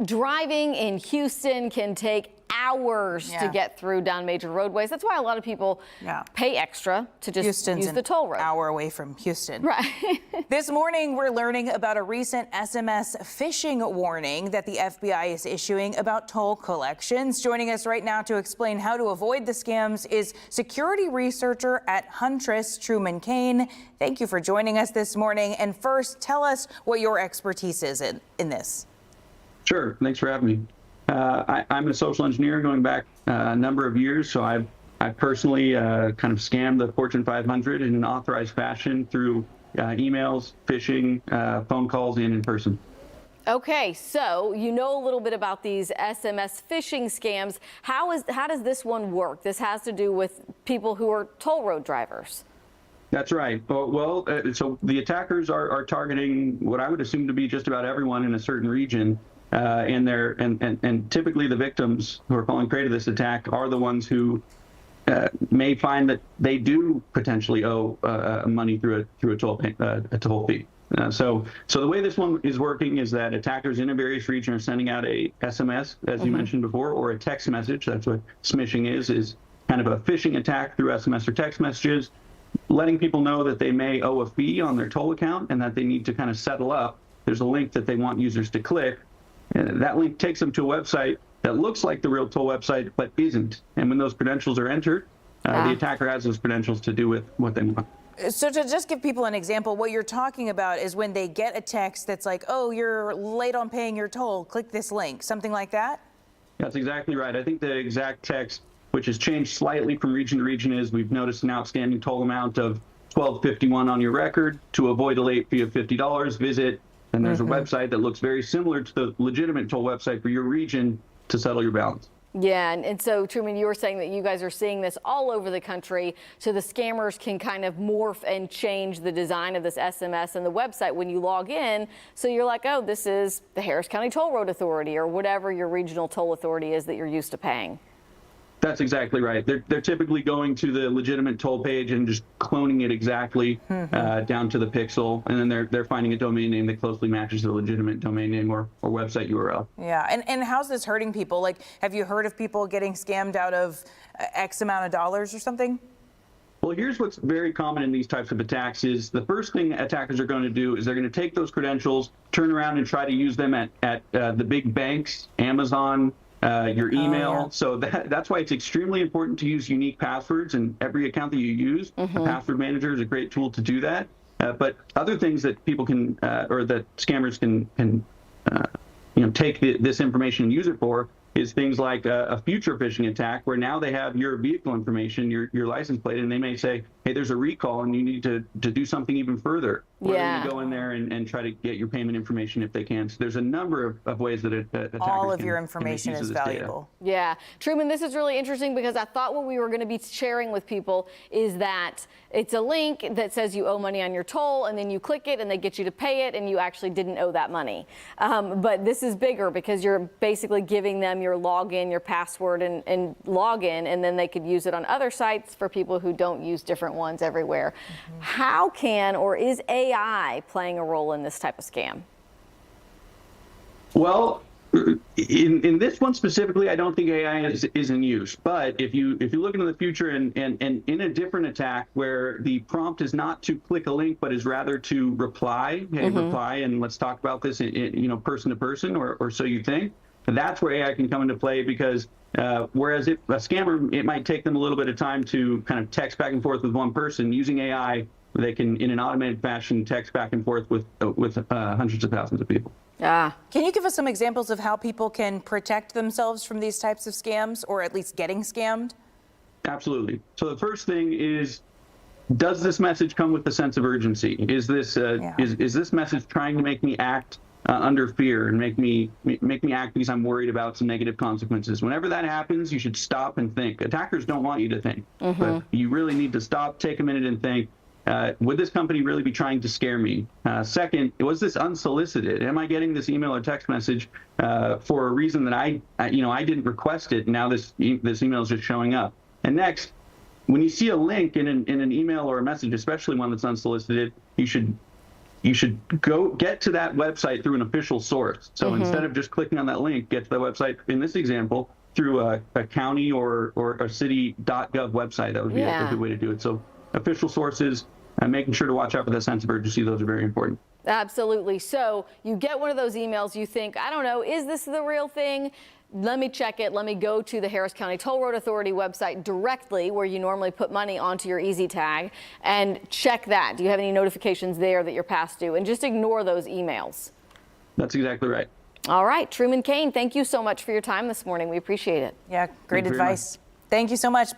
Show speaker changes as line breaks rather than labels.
Driving in Houston can take hours to get through down major roadways. That's why a lot of people pay extra to just
Houston's
use the toll road.
An hour away from Houston.
Right.
This morning, we're learning about a recent SMS phishing warning that the FBI is issuing about toll collections. Joining us right now to explain how to avoid the scams is security researcher at Huntress, Truman Kain. Thank you for joining us this morning. And first, tell us what your expertise is in this.
Sure. Thanks for having me. I'm a social engineer going back a number of years, so I've personally kind of scammed the Fortune 500 in an authorized fashion through emails, phishing, phone calls, and in person.
Okay, so you know a little bit about these SMS phishing scams. How does this one work? This has to do with people who are toll road drivers.
That's right. Well, so the attackers are targeting what I would assume to be just about everyone in a certain region. And typically the victims who are falling prey to this attack are the ones who may find that they do potentially owe money through a toll fee. So the way this one is working is that attackers in a various region are sending out a SMS, as you mentioned before, or a text message. That's what smishing is kind of a phishing attack through SMS or text messages, letting people know that they may owe a fee on their toll account and that they need to kind of settle up. There's a link that they want users to click. And that link takes them to a website that looks like the real toll website, but isn't. And when those credentials are entered, the attacker has those credentials to do with what they want.
So to just give people an example, what you're talking about is when they get a text that's like, oh, you're late on paying your toll, click this link, something like that?
That's exactly right. I think the exact text, which has changed slightly from region to region, is we've noticed an outstanding toll amount of $12.51 on your record. To avoid a late fee of $50, visit. And there's a website that looks very similar to the legitimate toll website for your region to settle your balance.
Yeah, and so Truman, you were saying that you guys are seeing this all over the country, so the scammers can kind of morph and change the design of this SMS and the website when you log in. So you're like, oh, this is the Harris County Toll Road Authority or whatever your regional toll authority is that you're used to paying.
That's exactly right. They're typically going to the legitimate toll page and just cloning it exactly down to the pixel, and then they're finding a domain name that closely matches the legitimate domain name or website URL.
Yeah, and how's this hurting people? Like, have you heard of people getting scammed out of X amount of dollars or something?
Well, here's what's very common in these types of attacks is the first thing attackers are going to do is they're going to take those credentials, turn around and try to use them at the big banks, Amazon, your email. So that's why it's extremely important to use unique passwords in every account that you use. A password manager is a great tool to do that. But other things that people can, or that scammers can take this information and use it for is things like a future phishing attack where now they have your vehicle information, your license plate, and they may say, hey, there's a recall and you need to do something even further. Or they're going to go in there and try to get your payment information if they can. So there's a number of ways that attackers
all of your information is valuable.
Data.
Yeah. Truman, this is really interesting because I thought what we were going to be sharing with people is that it's a link that says you owe money on your toll, and then you click it and they get you to pay it and you actually didn't owe that money. But this is bigger because you're basically giving them your login, your password and login, and then they could use it on other sites for people who don't use different ones everywhere. How can, or is AI playing a role in this type of scam?
Well, in this one specifically, I don't think AI is in use. But if you look into the future and in a different attack where the prompt is not to click a link, but is rather to reply, reply, and let's talk about this, person to person, or so you think. That's where AI can come into play because whereas if a scammer, it might take them a little bit of time to kind of text back and forth with one person. Using AI, they can, in an automated fashion, text back and forth with hundreds of thousands of people.
Can you give us some examples of how people can protect themselves from these types of scams, or at least getting scammed?
Absolutely. So the first thing is, does this message come with a sense of urgency? Is this is this message trying to make me act under fear and make me act because I'm worried about some negative consequences? Whenever that happens, you should stop and think. Attackers don't want you to think, but you really need to stop, take a minute and think, would this company really be trying to scare me? Second, was this unsolicited? Am I getting this email or text message for a reason that I didn't request it, and now this email is just showing up? And next, when you see a link in an email or a message, especially one that's unsolicited, you should you should go get to that website through an official source. So instead of just clicking on that link, get to the website, in this example, through a county or a city.gov website. That would be a good way to do it. So official sources and making sure to watch out for the sense of urgency. Those are very important.
Absolutely. So you get one of those emails, you think, I don't know, is this the real thing? Let me check it. Let me go to the Harris County Toll Road Authority website directly, where you normally put money onto your Easy Tag, and check that. Do you have any notifications there that you're past due? And just ignore those emails.
That's exactly right.
All right. Truman Kain, thank you so much for your time this morning. We appreciate it.
Yeah, great advice. Thank you so much.